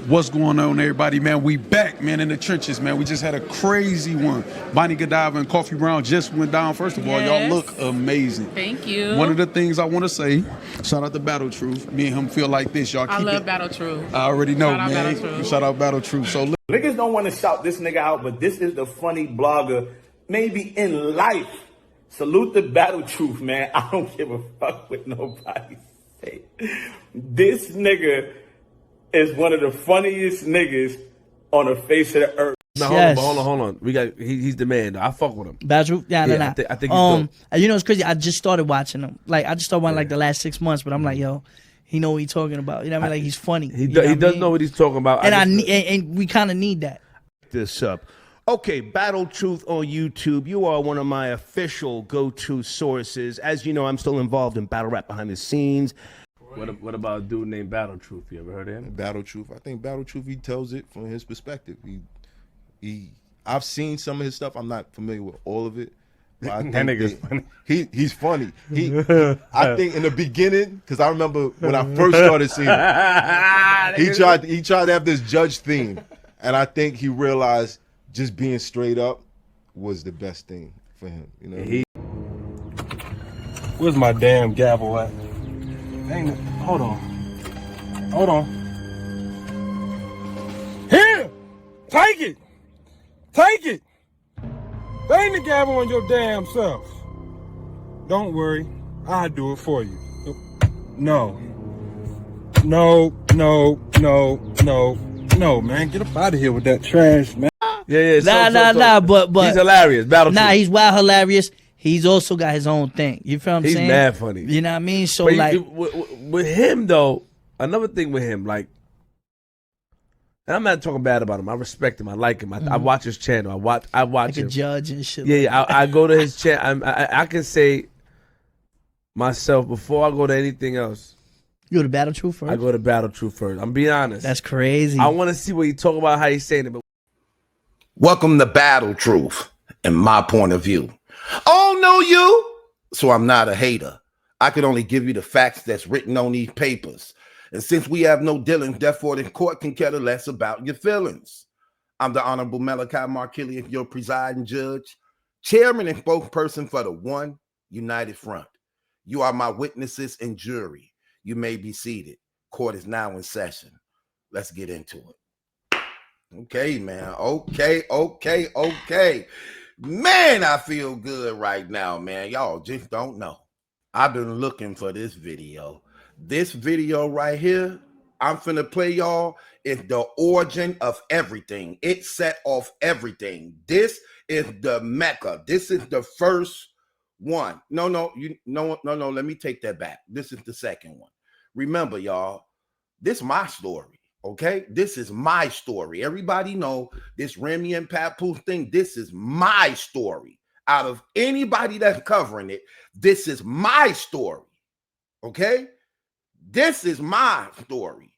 What's going on, everybody, man? We back, man, in the trenches, man. We just had a crazy one. Bonnie Godiva and Coffee Brown just went down. First of all, y'all look amazing. Thank you. One of the things I want to say, shout out to Battle Truth. Me and him feel like this, y'all. I love Battle Truth. I already know, Shout out man. Battle Truth. Shout out Battle Truth. So niggas don't want to shout this nigga out, but this is the funny blogger, maybe in life. Salute the Battle Truth, man. I don't give a fuck what nobody say. This nigga is one of the funniest niggas on the face of the earth. No, hold on. We got he's the man. I fuck with him. Battle Truth? Yeah. I think he's dope. You know, it's crazy. I just started watching him. Like, I just started watching like the last 6 months, but I'm like, yo, he know what he's talking about. You know what I mean? Like, he's funny. He does know what he's talking about. And and we kind of need that. This up. Okay, Battle Truth on YouTube. You are one of my official go-to sources. As you know, I'm still involved in battle rap behind the scenes. What about a dude named Battle Truth? You ever heard of him? Battle Truth. I think Battle Truth, he tells it from his perspective. I've seen some of his stuff. I'm not familiar with all of it. But I think that nigga's funny. He's funny. I think in the beginning, because I remember when I first started seeing him, he tried to have this judge theme, and I think he realized just being straight up was the best thing for him. You know. Where's my damn gavel at? Dang it. Hold on. Here! Take it! Take it! Bang the gavel on your damn self. Don't worry. I'll do it for you. No, man. Get up out of here with that trash, man. Yeah. Nah, but he's hilarious. Battle Truth. He's wild hilarious. He's also got his own thing. You feel what I'm saying? He's mad funny. You know what I mean? So but like with him though, another thing with him, like, and I'm not talking bad about him. I respect him. I like him. I watch his channel. I watch like him. a judge and shit. Yeah, I go to his channel. I can say myself before I go to anything else. You go to Battle Truth first? I go to Battle Truth first. I'm being honest. That's crazy. I want to see what he talk about, how he's saying it. But welcome to Battle Truth, in my point of view. Oh, no, you. So I'm not a hater. I can only give you the facts that's written on these papers. And since we have no dealings, therefore the court can care less about your feelings. I'm the Honorable MallikiBaker, your presiding judge, chairman and spokesperson for the One United Front. You are my witnesses and jury. You may be seated. Court is now in session. Let's get into it. Okay, man. Okay. Man, I feel good right now, man. Y'all just don't know. I've been looking for this video. This video right here, I'm finna play y'all, is the origin of everything. It set off everything. This is the Mecca. This is the first one. No, let me take that back. This is the second one. Remember, y'all, this is my story. Okay, this is my story. Everybody know this Remy and Papoose thing. This is my story. Out of anybody that's covering it, this is my story. Okay, this is my story.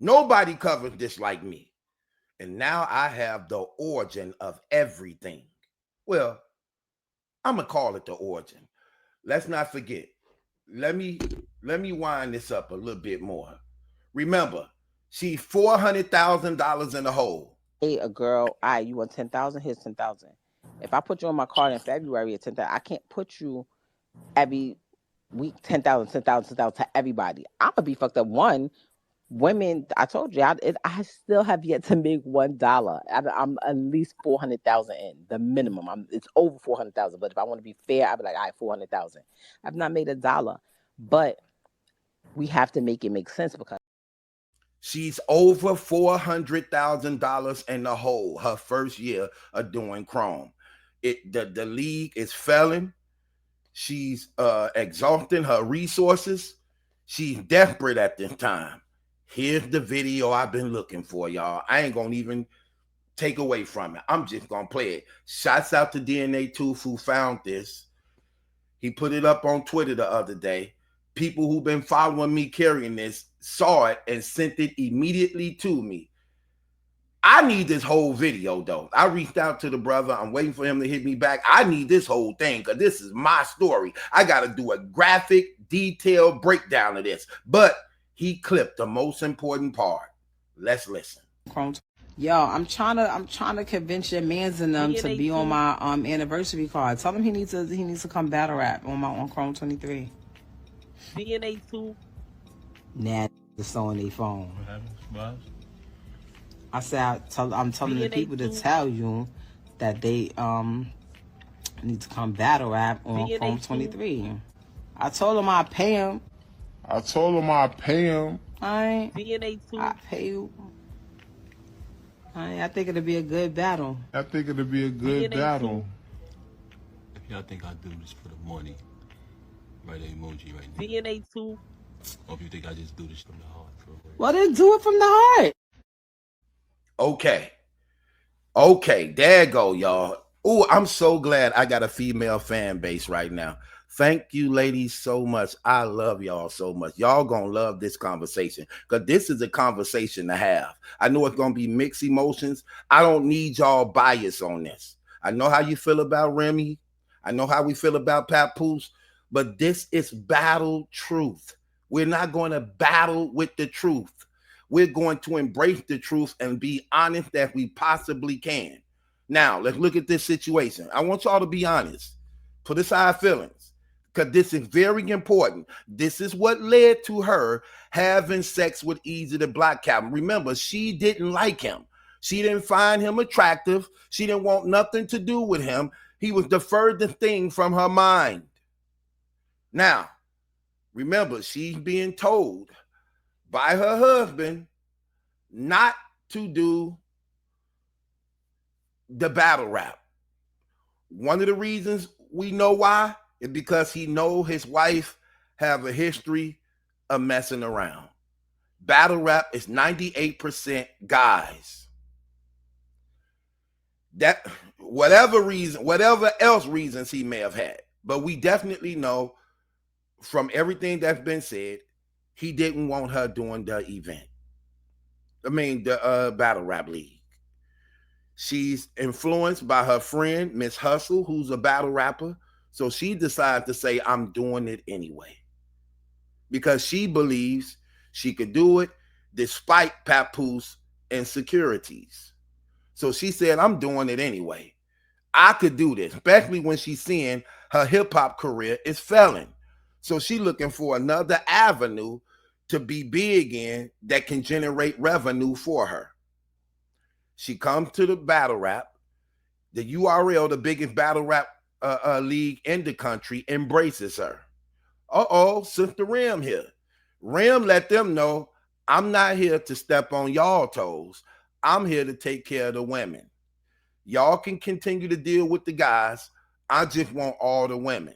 Nobody covers this like me. And now I have the origin of everything. Well, I'm gonna call it the origin. Let's not forget. Let me wind this up a little bit more. Remember, she's $400,000 in the hole. Hey, a girl, all right, you want 10,000? Here's 10,000. If I put you on my card in February at 10,000, I can't put you every week 10,000 to everybody. I'm gonna be fucked up. One, women, I told you, I still have yet to make $1. I'm at least 400,000 in the minimum. It's over 400,000. But if I want to be fair, I'd be like, all right, 400,000. I've not made $1, but we have to make it make sense because she's over $400,000 in the hole her first year of doing Chrome. The league is failing. She's exhausting her resources. She's desperate at this time. Here's the video I've been looking for, y'all. I ain't gonna even take away from it. I'm just gonna play it. Shouts out to DNA Tooth who found this. He put it up on Twitter the other day. People who've been following me carrying this saw it and sent it immediately to me. I need this whole video, though. I reached out to the brother. I'm waiting for him to hit me back. I need this whole thing because this is my story. I got to do a graphic, detailed breakdown of this. But he clipped the most important part. Let's listen. Yo, I'm trying to convince your mans and them to be on my anniversary card. Tell him he needs to come battle rap on Chrome 23. DNA 2. Nah, it's on their phone. I said I'm telling the people to tell you that they need to come battle rap on Chrome 23. I told him I'd pay him. I DNA 2. I pay you. I think it'll be a good battle. If y'all think I do this for the money, write an emoji right now. DNA 2. Or if you think I just do this from the heart. Well, then do it from the heart. Okay, there go, y'all. Oh, I'm so glad I got a female fan base right now. Thank you, ladies, so much. I love y'all so much. Y'all gonna love this conversation because this is a conversation to have. I know it's gonna be mixed emotions. I don't need y'all bias on this. I know how you feel about Remy. I know how we feel about Papoose, but this is battle truth. We're not going to battle with the truth. We're going to embrace the truth and be honest that we possibly can. Now, let's look at this situation. I want y'all to be honest. Put aside feelings, because this is very important. This is what led to her having sex with Easy the Black Captain. Remember, she didn't like him. She didn't find him attractive. She didn't want nothing to do with him. He was the furthest thing from her mind. Now, remember, she's being told by her husband not to do the battle rap. One of the reasons we know why is because he know his wife have a history of messing around. Battle rap is 98% guys. That whatever else reasons he may have had, but we definitely know from everything that's been said, he didn't want her doing the event. I mean, the battle rap league. She's influenced by her friend, Miss Hustle, who's a battle rapper. So she decided to say, I'm doing it anyway. Because she believes she could do it despite Papoose insecurities. So she said, I'm doing it anyway. I could do this, especially when she's seeing her hip-hop career is failing. So she's looking for another avenue to be big in that can generate revenue for her. She comes to the battle rap. The URL, the biggest battle rap league in the country, embraces her. Sister Rem here. Rem let them know, I'm not here to step on y'all toes. I'm here to take care of the women. Y'all can continue to deal with the guys. I just want all the women.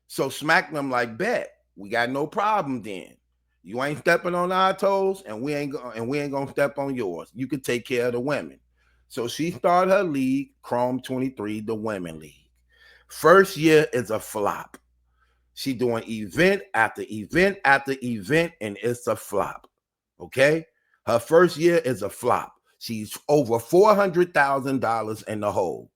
So smack them like, bet. We got no problem then. You ain't stepping on our toes, and we ain't gonna step on yours. You can take care of the women. So she started her league, Chrome 23, the Women League. First year is a flop. She doing event after event after event, and it's a flop. Okay? Her first year is a flop. She's over $400,000 in the hole.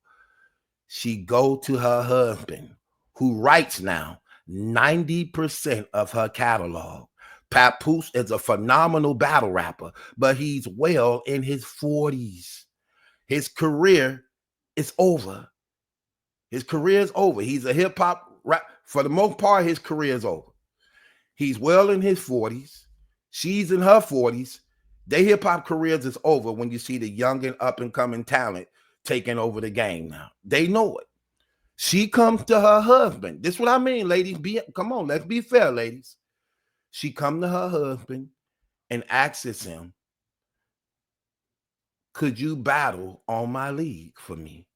She go to her husband, who writes now 90% of her catalog. Papoose is a phenomenal battle rapper, but he's well in his 40s. His career is over. His career is over. He's a hip-hop rap. For the most part, his career is over. He's well in his 40s. She's in her 40s. Their hip-hop careers is over when you see the young and up-and-coming talent taking over the game now. They know it. She comes to her husband. This is what I mean, ladies. Come on, let's be fair, ladies. She come to her husband and asks him, could you battle on my league for me?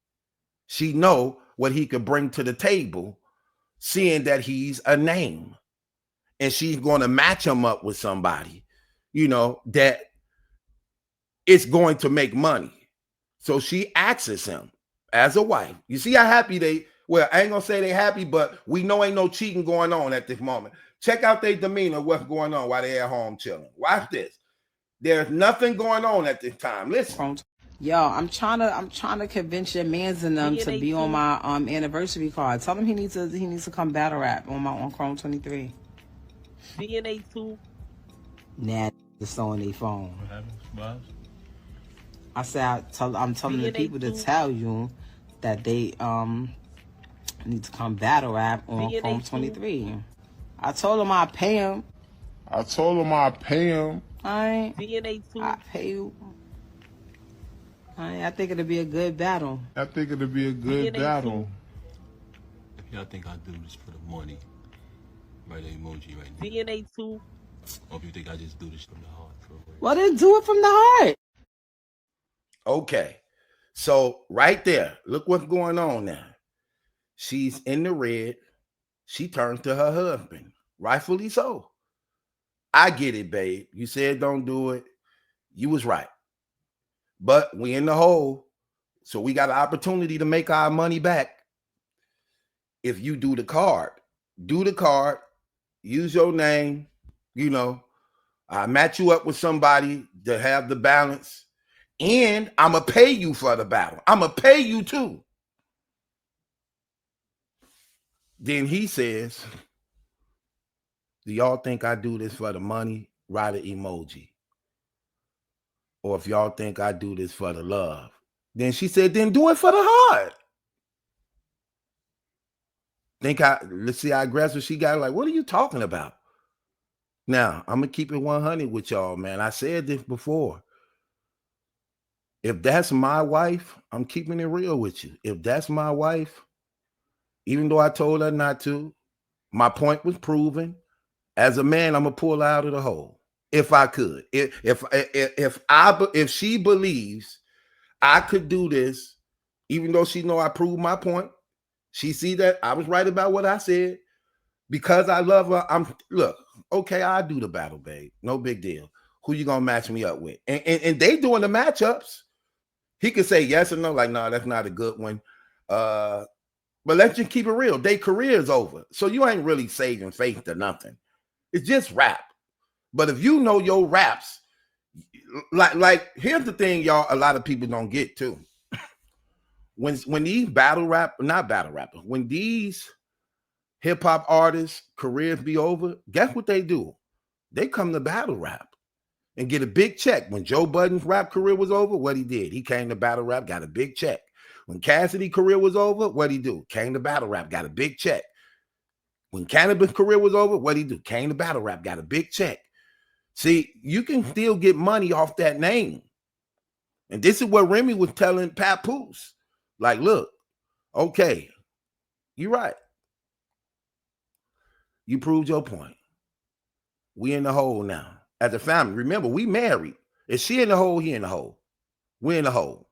She know what he could bring to the table, seeing that he's a name. And she's going to match him up with somebody, that it's going to make money. So she asks him as a wife. You see how happy I ain't going to say they happy, but we know ain't no cheating going on at this moment. Check out their demeanor, what's going on while they're at home chilling. Watch this. There's nothing going on at this time. Listen. Yo, I'm trying to convince your mans and them to be on my anniversary card. Tell him he needs to come battle rap on Chrome 23. DNA 2. Nah, it's on their phone. I said I'm telling the people to tell you that they need to come battle rap on Chrome 23. I told him I'd pay him. I told him I'd pay him. I pay you. I think it'll be a good battle. I think it'll be a good battle. If y'all think I do this for the money, write an emoji right now. DNA2. Or if you think I just do this from the heart, for real. Well, then do it from the heart. Okay. So right there, look what's going on now. She's in the red. She turns to her husband. Rightfully so. I get it, babe. You said don't do it. You was right. But we in the hole. So we got an opportunity to make our money back. If you do the card, use your name, you know, I match you up with somebody to have the balance, and I'm going to pay you for the battle. I'm going to pay you too. Then he says, do y'all think I do this for the money? Write an emoji. Or if y'all think I do this for the love. Then she said, then do it for the heart. Let's see how aggressive she got. Like, what are you talking about? Now, I'm going to keep it 100 with y'all, man. I said this before. If that's my wife, I'm keeping it real with you. If that's my wife, even though I told her not to, my point was proven. As a man, I'm going to pull her out of the hole. If I could. If she believes I could do this, even though she know I proved my point, she see that I was right about what I said. Because I love her, look, okay, I'll do the battle, babe. No big deal. Who you gonna match me up with? And they doing the matchups. He could say yes or no, like, no, that's not a good one. But let's just keep it real. Their career is over. So you ain't really saving faith to nothing. It's just rap. But if you know your raps, like here's the thing, y'all, a lot of people don't get too. When these when these hip-hop artists' careers be over, guess what they do? They come to battle rap and get a big check. When Joe Budden's rap career was over, what he did? He came to battle rap, got a big check. When Cassidy's career was over, what he do? Came to battle rap, got a big check. When Cannabis' career was over, what he do? Came to battle rap, got a big check. See, you can still get money off that name. And this is what Remy was telling Papoose. Like, look, okay, you're right. You proved your point. We in the hole now. As a family, remember, we married. Is she in the hole? He in the hole. We're in the hole.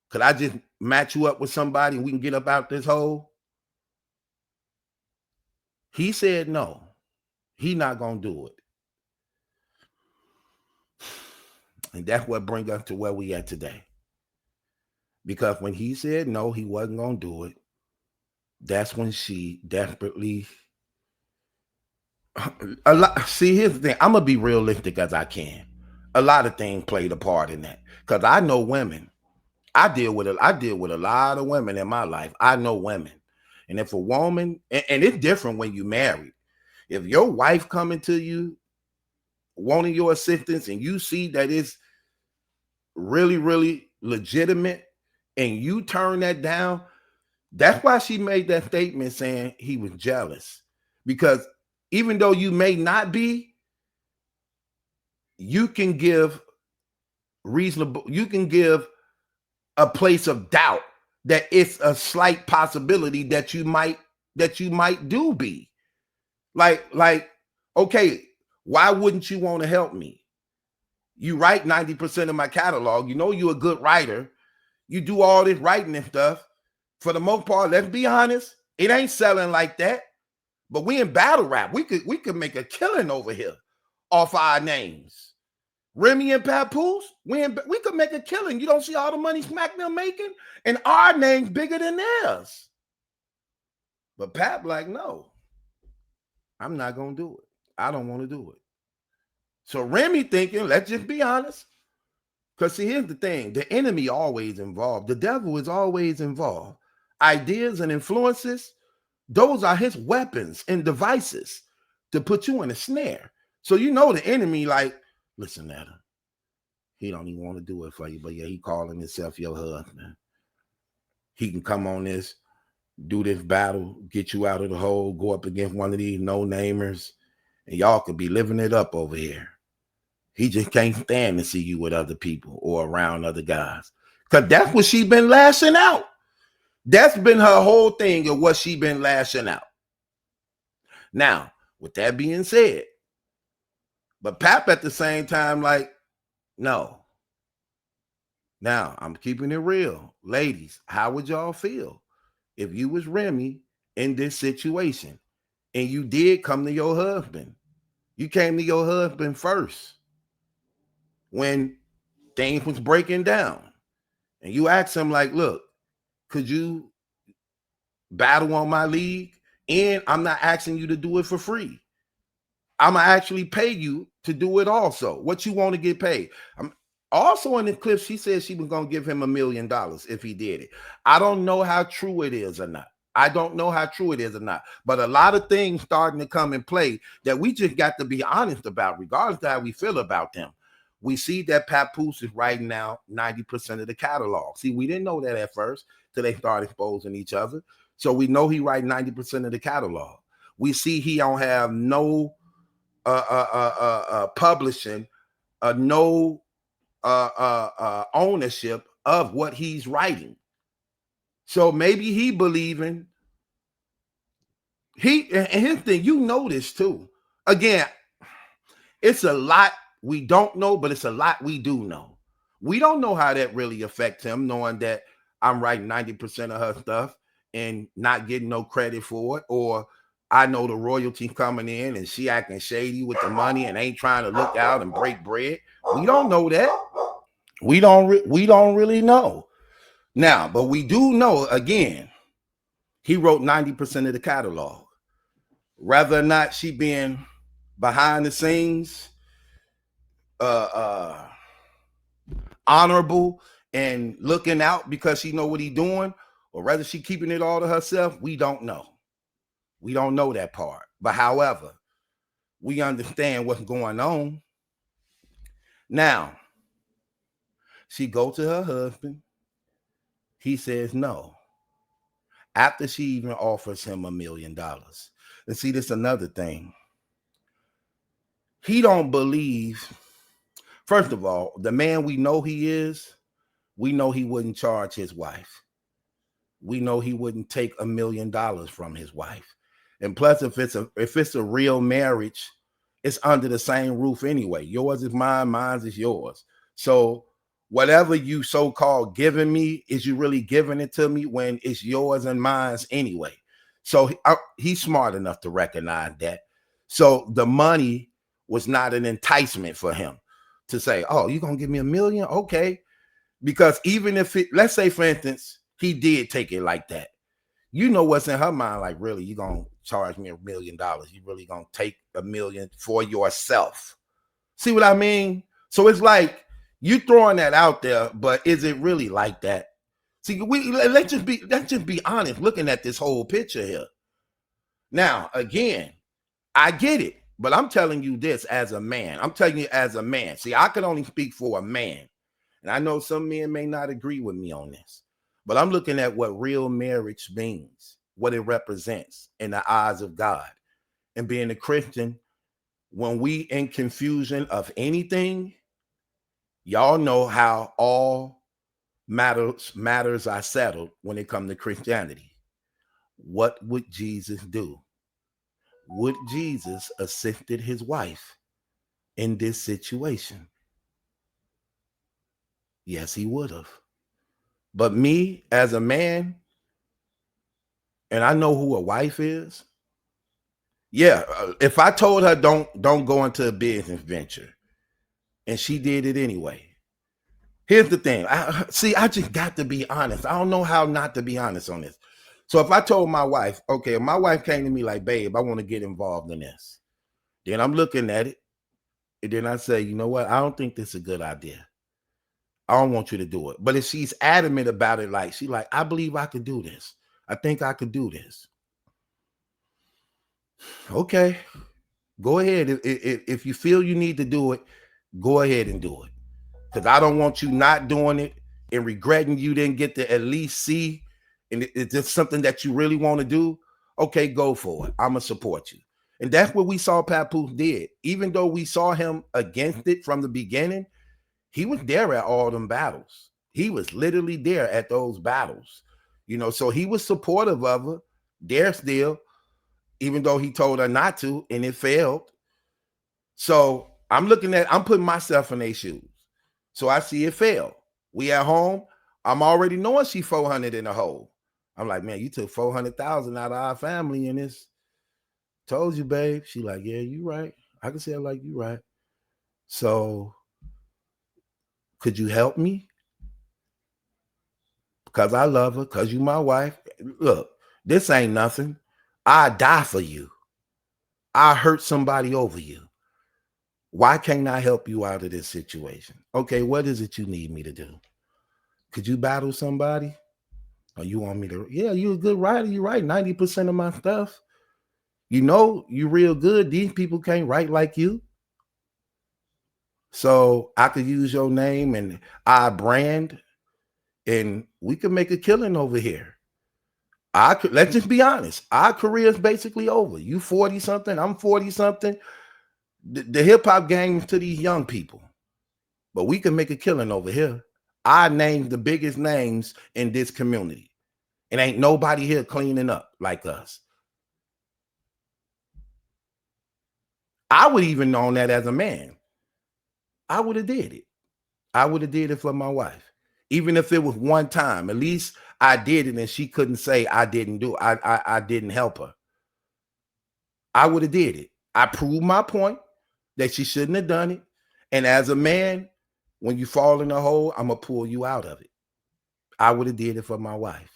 Could I just match you up with somebody and we can get up out this hole? He said no. He not going to do it. And that's what brings us to where we at today. Because when he said no, he wasn't going to do it, that's when she desperately... See, here's the thing. I'm going to be realistic as I can. A lot of things played a part in that. Because I know women. I deal with a lot of women in my life. I know women. And if a woman, and it's different when you married. If your wife coming to you wanting your assistance and you see that it's really, really legitimate and you turn that down, that's why she made that statement saying he was jealous. Because even though you may not be, you can give a place of doubt that it's a slight possibility that you might do be. Like, okay, why wouldn't you want to help me? You write 90% of my catalog. You know you're a good writer. You do all this writing and stuff. For the most part, let's be honest, it ain't selling like that. But we in battle rap. We could make a killing over here off our names. Remy and Papoose, we could make a killing. You don't see all the money Smack them making? And our name's bigger than theirs. But Pap like, no, I'm not going to do it. I don't want to do it. So Remy thinking, let's just be honest. Because see, here's the thing. The enemy always involved. The devil is always involved. Ideas and influences, those are his weapons and devices to put you in a snare. So you know the enemy like, listen at him. He don't even want to do it for you, but yeah, he calling himself your husband. He can come on this, do this battle, get you out of the hole, go up against one of these no-namers, and y'all could be living it up over here. He just can't stand to see you with other people or around other guys. Because that's what she been lashing out. That's been her whole thing of what she been lashing out. Now, with that being said, but Pap at the same time, like, no. Now, I'm keeping it real. Ladies, how would y'all feel if you was Remy in this situation and you did come to your husband? You came to your husband first when things was breaking down. And you asked him like, look, could you battle on my league? And I'm not asking you to do it for free. I'm going to actually pay you to do it also. What you want to get paid? Also in the clip, she said she was going to give him $1 million if he did it. I don't know how true it is or not. I don't know how true it is or not. But a lot of things starting to come in play that we just got to be honest about, regardless of how we feel about them. We see that Papoose is writing now 90% of the catalog. See, we didn't know that at first till they started exposing each other. So we know he writes 90% of the catalog. We see he don't have no publishing, no ownership of what he's writing. So maybe he believing and his thing, you know this too. Again, it's a lot we don't know, but it's a lot we do know. We don't know how that really affects him, knowing that I'm writing 90% of her stuff and not getting no credit for it, or I know the royalty coming in and she acting shady with the money and ain't trying to look out and break bread. We don't know that. We don't really know. Now, but we do know, again, he wrote 90% of the catalog. Whether or not she being behind the scenes, honorable and looking out because she know what he doing, or whether she keeping it all to herself, we don't know. We don't know that part. But however, we understand what's going on. Now, she go to her husband. He says no. After she even offers him $1 million. And see, this another thing. He don't believe, first of all, the man we know he is, we know he wouldn't charge his wife. We know he wouldn't take $1 million from his wife. And plus, if it's a real marriage, it's under the same roof anyway. Yours is mine, mine is yours. So whatever you so-called giving me, is you really giving it to me when it's yours and mine's anyway? So he's smart enough to recognize that. So the money was not an enticement for him to say, oh, you're going to give me $1 million? Okay. Because even if let's say, for instance, he did take it like that. You know what's in her mind, like, really, you're going to charge me $1 million. You really going to take $1 million for yourself. See what I mean? So it's like you throwing that out there, but is it really like that? See, let's just be honest looking at this whole picture here. Now, again, I get it, but I'm telling you this as a man. I'm telling you as a man. See, I can only speak for a man. And I know some men may not agree with me on this, but I'm looking at what real marriage means, what it represents in the eyes of God. And being a Christian, when we in confusion of anything, y'all know how all matters are settled when it comes to Christianity. What would Jesus do? Would Jesus assisted his wife in this situation? Yes, he would have. But me as a man, and I know who a wife is. Yeah, if I told her don't go into a business venture, and she did it anyway. Here's the thing. I just got to be honest. I don't know how not to be honest on this. So if I told my wife, okay, if my wife came to me like, babe, I want to get involved in this. Then I'm looking at it. And then I say, you know what? I don't think this is a good idea. I don't want you to do it. But if she's adamant about it, like, she like, I believe I could do this. I think I could do this. Okay, go ahead. If you feel you need to do it, go ahead and do it. Because I don't want you not doing it and regretting you didn't get to at least see, and it's just something that you really want to do. Okay, go for it. I'm going to support you. And that's what we saw Papoose did. Even though we saw him against it from the beginning, he was there at all them battles. He was literally there at those battles. You know, so he was supportive of her there still, even though he told her not to, and it failed. So I'm putting myself in their shoes. So I see it fail. We at home. I'm already knowing she 400 in the hole. I'm like, man, you took 400,000 out of our family and this. Told you, babe. She like, yeah, you right. I can say it like you right. So could you help me? Because I love her, because you my wife. Look, this ain't nothing. I die for you. I hurt somebody over you. Why can't I help you out of this situation? Okay, what is it you need me to do? Could you battle somebody? Or you want me to? Yeah, you a good writer. You write 90% of my stuff. You know, you real good. These people can't write like you. So I could use your name and our brand, and we could make a killing over here. Let's just be honest. Our career is basically over. You 40 something, I'm 40 something. The hip hop game is to these young people, but we can make a killing over here. I named the biggest names in this community, and ain't nobody here cleaning up like us. I would even known that as a man. I would have did it. I would have did it for my wife. Even if it was one time, at least I did it and she couldn't say I didn't do it. I didn't help her. I would have did it. I proved my point that she shouldn't have done it. And as a man, when you fall in a hole, I'm going to pull you out of it. I would have did it for my wife,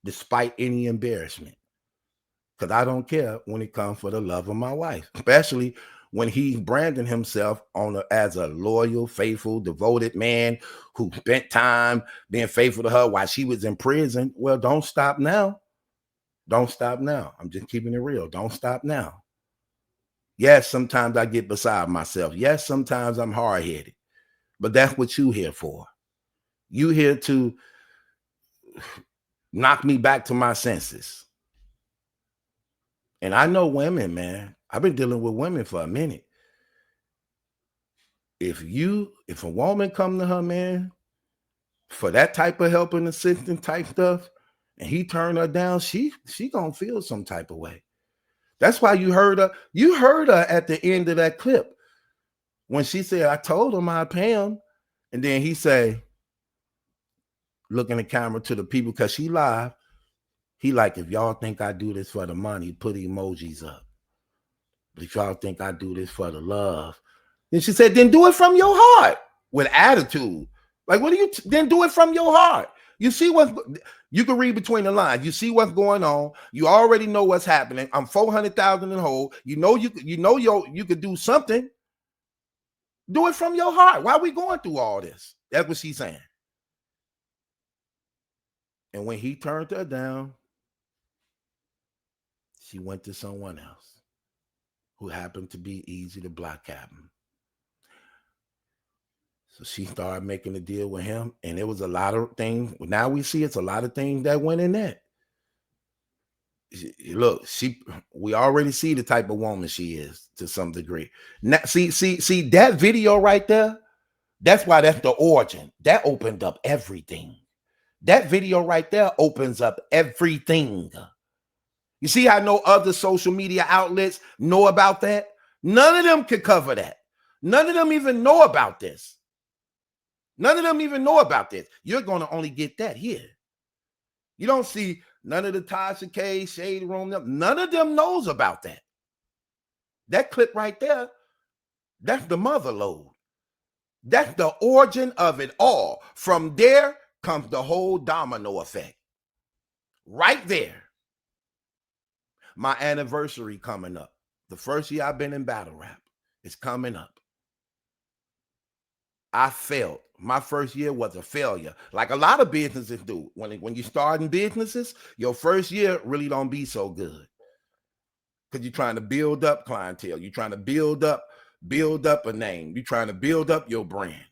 despite any embarrassment. Because I don't care when it comes for the love of my wife, especially when he's branding himself as a loyal, faithful, devoted man who spent time being faithful to her while she was in prison. Well, don't stop now. Don't stop now. I'm just keeping it real. Don't stop now. Yes, sometimes I get beside myself. Yes, sometimes I'm hard-headed. But that's what you here for. You here to knock me back to my senses. And I know women, man. I've been dealing with women for a minute. If a woman come to her man for that type of help and assistance type stuff, and he turn her down, she gonna feel some type of way. That's why you heard her at the end of that clip when she said, I told him I'd pay him. And then he say, look in the camera to the people, because she live. He like, if y'all think I do this for the money, put emojis up. But if y'all think I do this for the love, then she said, then do it from your heart with attitude. Like, what do you, then do it from your heart. You see you can read between the lines. You see what's going on. You already know what's happening. I'm 400,000 in the hole. You know you could do something. Do it from your heart. Why are we going through all this? That's what she's saying. And when he turned her down, she went to someone else who happened to be easy to block him. So she started making a deal with him, and it was a lot of things. Now we see it's a lot of things that went in that. Look, we already see the type of woman she is to some degree. Now, see that video right there. That's why that's the origin. That opened up everything. That video right there opens up everything. You see how no other social media outlets know about that? None of them could cover that. None of them even know about this. None of them even know about this. You're going to only get that here. You don't see none of the Tasha K, Shade Room. None of them knows about that. That clip right there, that's the mother load. That's the origin of it all. From there comes the whole domino effect. Right there. My anniversary coming up. The first year I've been in battle rap. It's coming up. I failed. My first year was a failure. Like a lot of businesses do. When you start in businesses, your first year really don't be so good. Because you're trying to build up clientele. You're trying to build up a name. You're trying to build up your brand.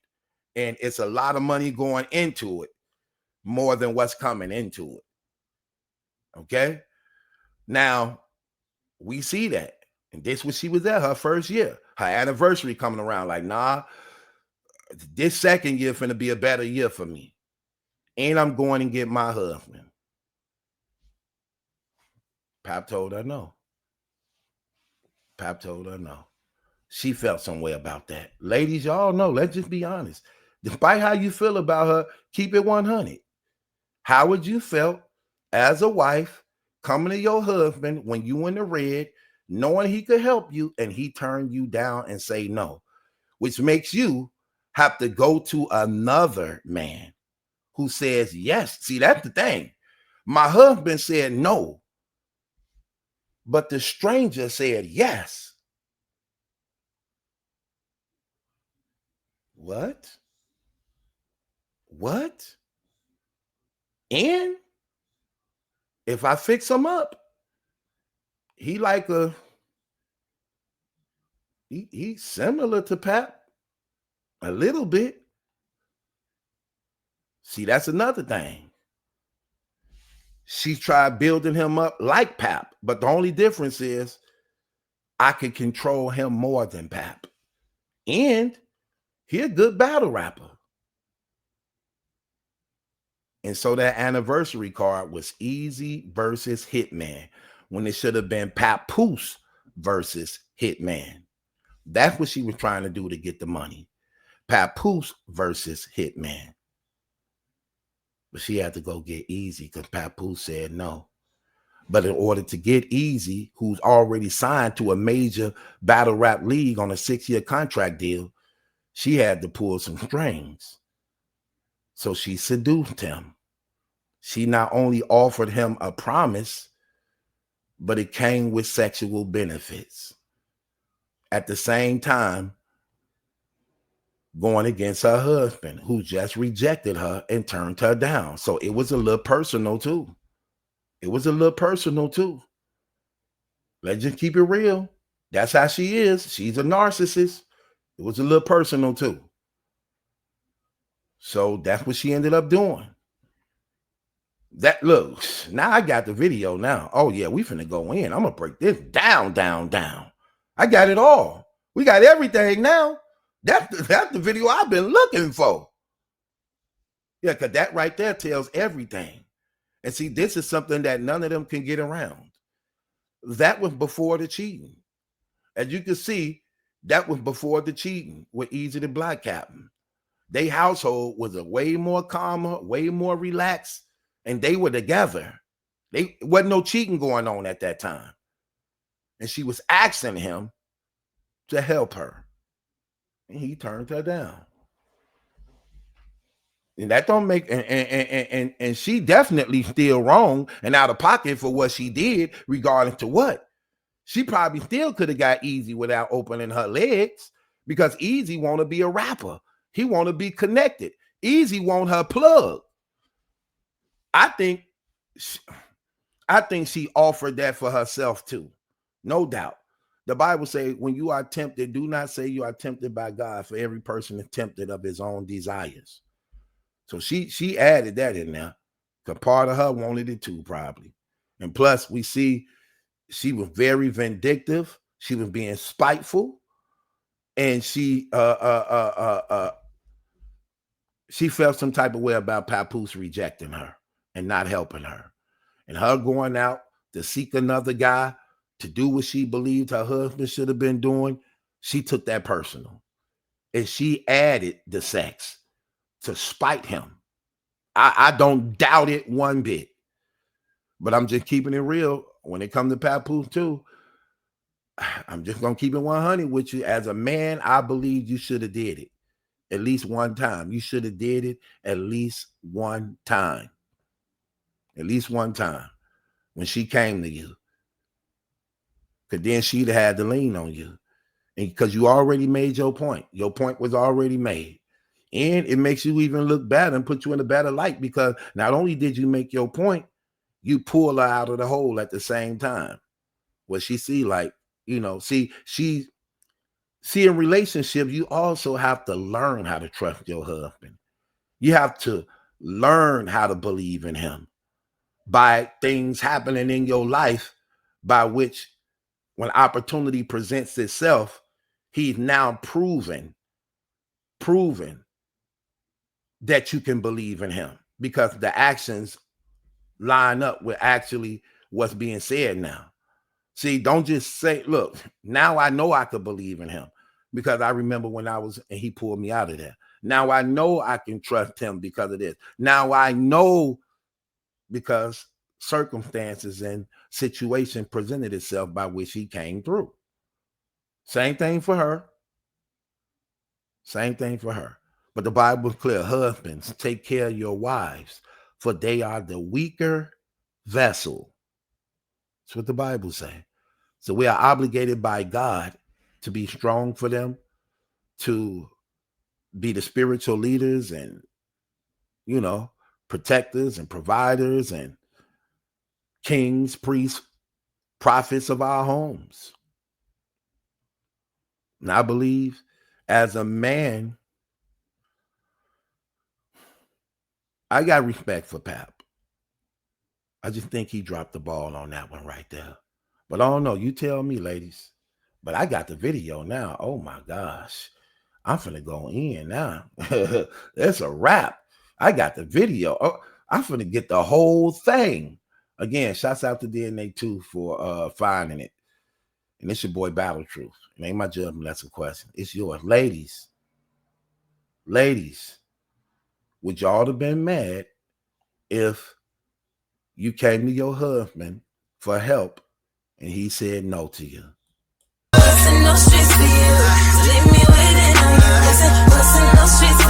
And it's a lot of money going into it, more than what's coming into it. Okay? Now, we see that. And this was she was at her first year. Her anniversary coming around. Like, nah, this second year finna be a better year for me. And I'm going and get my husband. Pap told her no. Pap told her no. She felt some way about that. Ladies, y'all know, let's just be honest. Despite how you feel about her, keep it 100. How would you felt as a wife coming to your husband when you in the red, knowing he could help you, and he turned you down and say no, which makes you have to go to another man who says yes. See, that's the thing. My husband said no, but the stranger said yes. What? And if I fix him up, he like he's similar to Pap a little bit. See, that's another thing. She tried building him up like Pap, but the only difference is I can control him more than Pap. And he a good battle rapper. And so that anniversary card was Easy versus Hitman, when it should have been Papoose versus Hitman. That's what she was trying to do to get the money. Papoose versus Hitman. But she had to go get Easy because Papoose said no. But in order to get Easy, who's already signed to a major battle rap league on a 6-year contract deal, she had to pull some strings. So she seduced him. She not only offered him a promise, but it came with sexual benefits. At the same time, going against her husband, who just rejected her and turned her down. So it was a little personal too. Let's just keep it real. That's how she is. She's a narcissist. It was a little personal too. So that's what she ended up doing. That look, now I got the video now. Oh yeah, we finna go in. I'm gonna break this down. I got it all. We got everything now. That's the video I've been looking for. Yeah, because that right there tells everything. And see, this is something that none of them can get around. That was before the cheating. As you can see, that was before the cheating with Easy the Black Captain. Their household was a way more calmer, way more relaxed, and they were together. There wasn't no cheating going on at that time. And she was asking him to help her. And he turned her down. And that don't make and she definitely still wrong and out of pocket for what she did, regarding to what. She probably still could have got Easy without opening her legs, because Easy want to be a rapper. He want to be connected. Easy want her plug. I think she offered that for herself too. No doubt. The Bible says, when you are tempted, do not say you are tempted by God, for every person is tempted of his own desires. So she added that in there, because part of her wanted it too, probably. And plus, we see she was very vindictive. She was being spiteful, and she felt some type of way about Papoose rejecting her and not helping her, and her going out to seek another guy to do what she believed her husband should have been doing. She took that personal, and she added the sex to spite him. I don't doubt it one bit, but I'm just keeping it real. When it comes to Papoose too, I'm just gonna keep it 100 with you. As a man, I believe you should have did it at least one time. You should have did it at least one time. At least one time when she came to you, because then she'd have had to lean on you, and because you already made your point. Your point was already made. And it makes you even look better and put you in a better light, because not only did you make your point, you pull her out of the hole at the same time. What she see, like, you know, see, she See, in relationships, you also have to learn how to trust your husband. You have to learn how to believe in him by things happening in your life by which when opportunity presents itself, he's now proven that you can believe in him because the actions line up with actually what's being said now. See, don't just say, look, now I know I could believe in him because I remember when I was, and he pulled me out of there. Now I know I can trust him because of this. Now I know because circumstances and situation presented itself by which he came through. Same thing for her. Same thing for her. But the Bible is clear. Husbands, take care of your wives, for they are the weaker vessel. That's what the Bible says. So we are obligated by God to be strong for them, to be the spiritual leaders and, you know, protectors and providers and kings, priests, prophets of our homes. And I believe as a man, I got respect for Pap. I just think he dropped the ball on that one right there. But I don't know. You tell me, ladies. But I got the video now. Oh, my gosh. I'm finna go in now. It's a wrap. I got the video. Oh, I'm finna get the whole thing. Again, shouts out to DNA 2 for finding it. And it's your boy Battle Truth. It ain't my judgment. That's a question. It's yours. Ladies. Ladies. Would y'all have been mad if you came to your husband for help and he said no to you? What's in those streets for you? Leave me waiting on you. What's in those streets